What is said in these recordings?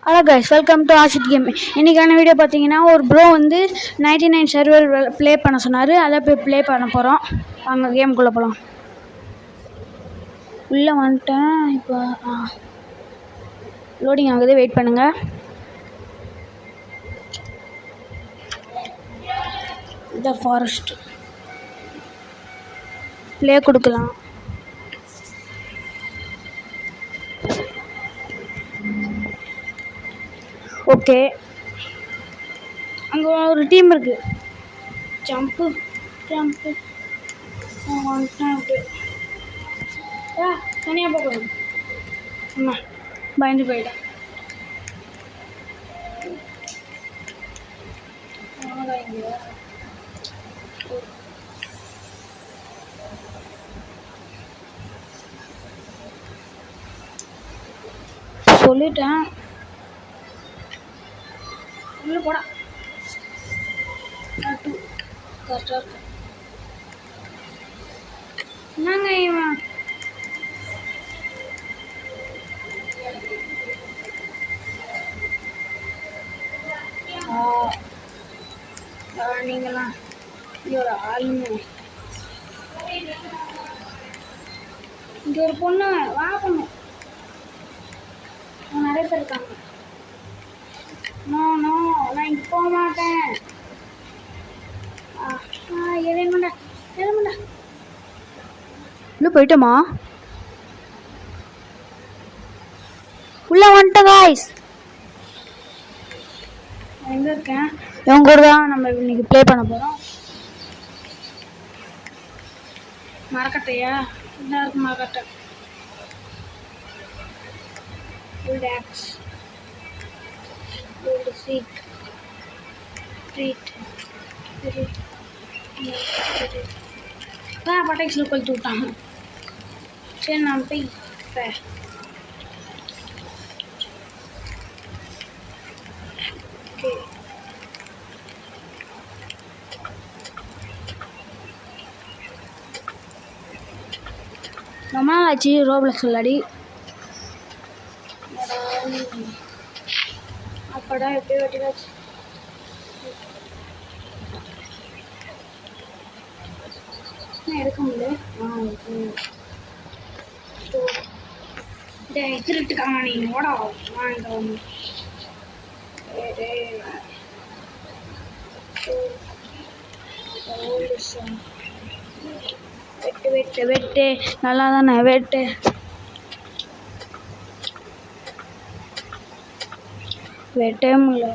Hello guys, welcome to Ashit game. இன்றைக்கான video பார்த்தீங்கன்னா, ஒரு ப்ரோ வந்து 99 சர்வர் ப்ளே பண்ண சொன்னார். அதை போய் ப்ளே பண்ண போகிறோம். வாங்க கேமுக்குள்ளே போகலாம். உள்ளே வந்துட்டேன். இப்போ லோடிங் ஆகுது, வெயிட் பண்ணுங்கள். இந்த ஃபாரஸ்ட் ப்ளே கொடுக்கலாம். ஓகே, அங்கே ஒரு டீம் இருக்கு. ஜம்ப்பு ஜம்ப்பு தனியாக போகக்கூடாது. அம்மா பயந்து போயிட்டேன். சொல்லிட்டேன், உள்ள போடா. கரெக்டாக இருக்கு. என்னங்க இவன் நீங்களாம் ஒரு ஆளுங்க. இங்கே ஒரு பொண்ணு வா பொண்ணு நிறைய பேர் இருக்காங்க. நோ நோ, நான் இங்கே போக மாட்டேன். எதுமாண்டா உள்ள போயிட்டோமா? உள்ள வந்துட்டோம் காய்ஸ். எங்கே இருக்கேன்? இவங்க கூட தான் நம்ம இன்னைக்கு ப்ளே பண்ண போகிறோம். மரக்கட்டையா? இதாக இருக்கு மரக்கட்டை. Old axe, old seat, street, பட்டாக்ஸில் கொளுத்து விட்டாங்க. சரி, நான் போய் ஓகே. ரொம்ப நாள் ஆச்சு ரோப்ளக்ஸ் விளையாடி. அப்படா எப்படி வெட்டிடாச்சு. எடுக்க முடியல. திருட்டுக்காங்க நீ ஓடா. வெட்டு வெட்டு வெட்டு நல்லா தானே வெட்டு. வெட்டே முடியல.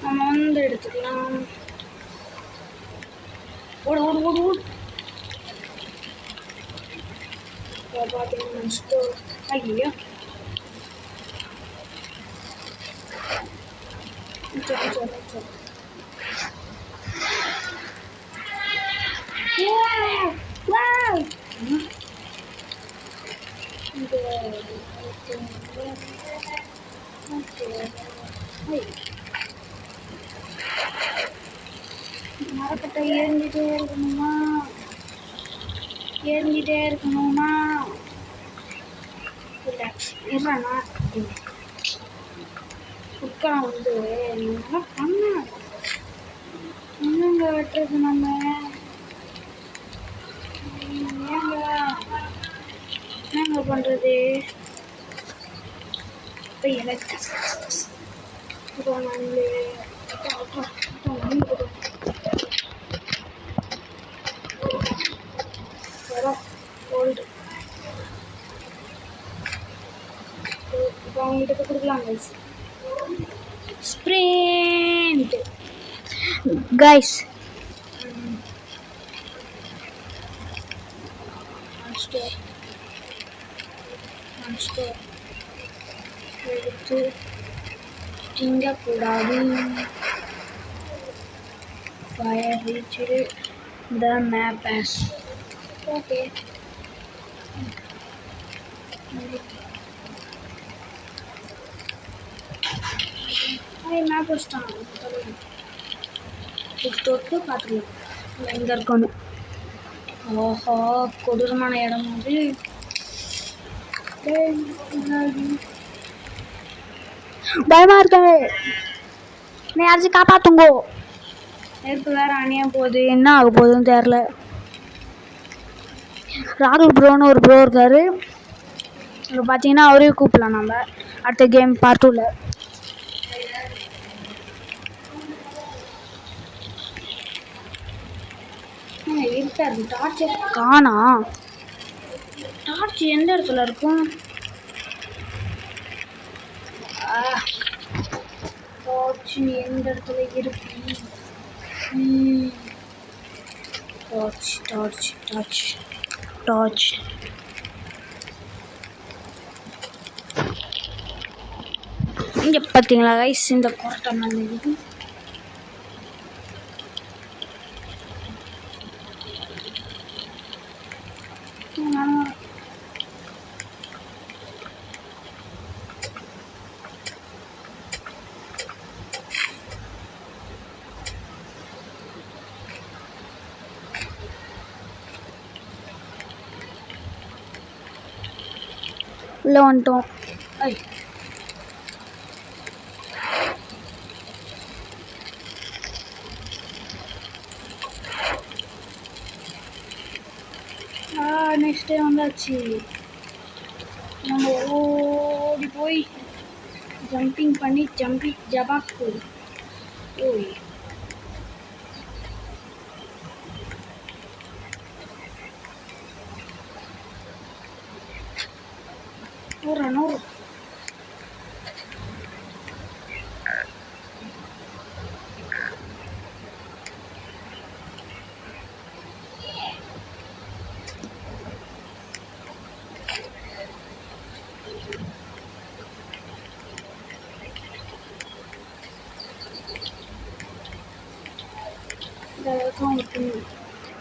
நம்ம வந்து எடுத்துக்கலாம். ஓடு ஓடு ஓடு ஓடு. பார்த்தீங்கன்னா ஐயோ மரக்கட்டை ஏறிஞ்சிட்டே இருக்கணுமா? இல்லைண்ணா குட்காரம் வந்து என்ன என்னங்க வெட்டுறது நம்ம? என்னங்க பண்ணுறது? இப்போ நான் ஓல்டு இப்போ அவங்ககிட்ட கொடுக்கலாம் கைஸ். Sprint guys. எடுத்து திங்கக்கூடாது. Fire reach the map as okay. Map வச்சிட்டான். தொட்டு பார்த்துக்கலாம் எங்கே இருக்கோன்னு. ஓஹோ, கொடூரமான இடம் அது. பயமா இருக்க, நீ யாராச்சும் காப்பாத்துங்கோ. நெருப்பு வேற அணியா போகுது, என்ன ஆக போகுதுன்னு தெரில. ராகுல் ப்ரோன்னு ஒரு ப்ரோ இருக்காரு, இப்போ பார்த்தீங்கன்னா அவரையும் கூப்பிடலாம் நம்ம அடுத்த கேம் பார்ட் 2ல. இருக்காது, டார்ச் காணா. டார்ச் எந்த இடத்துல இருக்கும்? டார்ச் எந்த இடத்துல இருக்கு? டார்ச் டார்ச் டார்ச் டார்ச் இங்கே பார்த்தீங்களா கைஸ், இந்த கொரட்டை மேலே இது. உள்ளே வந்துட்டோம். நெக்ஸ்ட் டே வந்தாச்சு. நம்ம ஓடி போய் ஜம்பிங் பண்ணி ஜபாக்கு ஓய் நூறு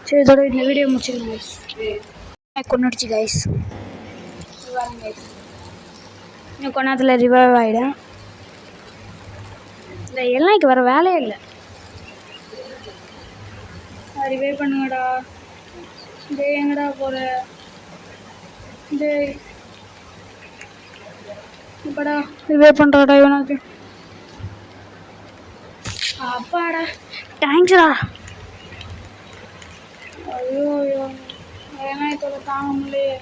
சரி, இதோட இந்த வீடியோ முடிச்சுக்கோங்க. கொண்டுடுச்சு கைஸ். இன்னும் கொஞ்ச நேரத்தில் ரிவைவ் ஆகிடும். இந்த எல்லைக்கு வர வேலையே இல்லை. ரிவைவ் பண்ணுங்கடா. டே எங்கடா போகிற? டே இப்படா ரிவைவ் பண்ணுறாடா இவனுக்கு. அப்பாடா, தேங்க்ஸ்டா. ஐயோ ஐயோ, ஏன்னா இதோட தாங்க முடியலையே.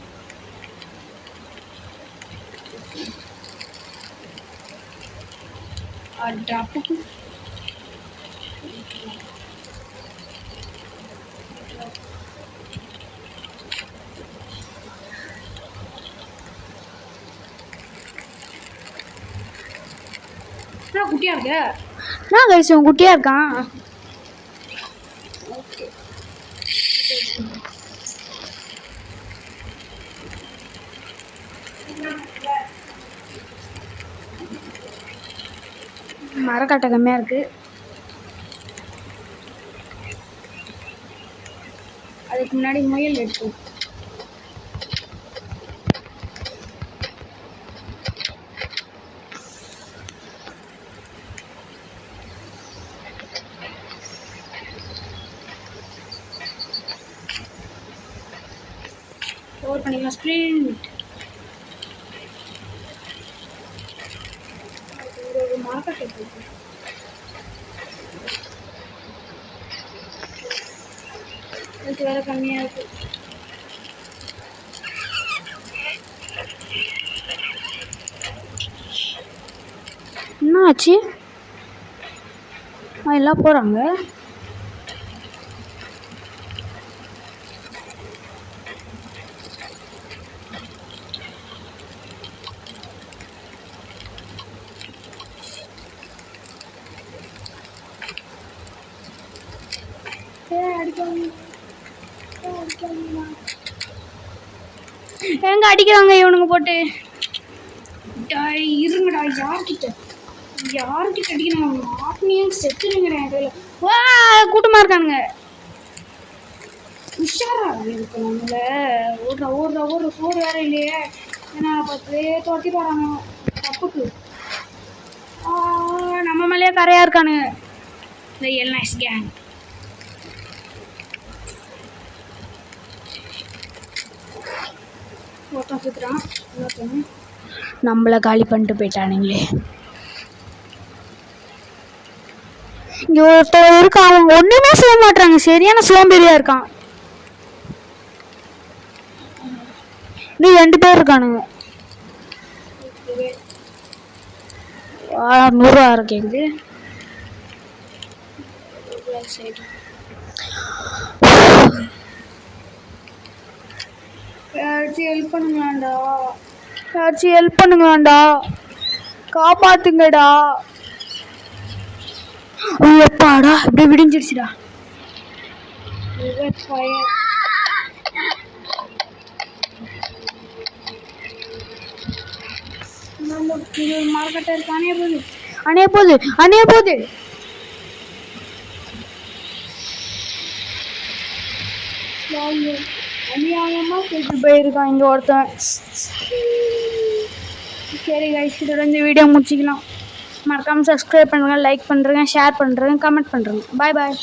அடாப்புக்கு குட்டியா இருக்க. நான் கைஸ் உன் குட்டியா இருக்கான். ஓகே, மரக்கட்டை கம்மியாக இருக்குது. அதுக்கு முன்னாடி முயல் எடுக்கும். ஓவர் பண்ணிக்கலாம். ஸ்ப்ரிண்ட். ஒரு மரக்கட்டை போட்டு அதுக்கு வேலை கம்மியாக இருக்கு. என்ன ஆச்சு? எல்லாம் போகிறாங்க. எங்க அடிக்கிறாங்க இவனுங்க போட்டு? இருங்கடா, யார்கிட்ட அடிக்கிறாங்க? ஆத்மியே செத்துருங்கடா. வா, கூட்டமா இருக்கானுங்க. உஷாரா இருக்கு. நம்மள ஓடுற சோறு வேற இல்லையே. ஏன்னா பத்து துரத்தி போறாங்க தப்புக்கு. நம்ம மேலேயே கரையா இருக்கானுங்க இந்த எல் நைஸ் கேங். ஒருத்தன் சுற்றுறான், இன்னொருத்தவங்க நம்மளை காலி பண்ணிட்டு போயிட்டானுங்களே. இங்கே ஒருத்தர் இருக்கான், அவன் ஒன்றுமே செய்ய மாட்டாங்க, சரியான சோம்பேறியாக இருக்கான். இன்னும் 2 பேர் இருக்கானுங்க. 100 கேக்குது. யாராச்சும் ஹெல்ப் பண்ணுங்களாண்டா, காப்பாத்துங்கடா. எப்பாடா இப்படி விடிஞ்சிருச்சுடா. மார்க்கெட்டை இருக்கு, அணைய போகுது. அநியாயமா போயிட்டு போயிருக்கான் இங்கே ஒருத்தன். சரி கைஸ், இதோட இந்த வீடியோ முடிச்சிக்கலாம். மறக்காமல் சப்ஸ்கிரைப் பண்ணுங்கள், லைக் பண்ணுறேங்க, ஷேர் பண்ணுறேங்க, கமெண்ட் பண்ணுறேங்க. பாய்.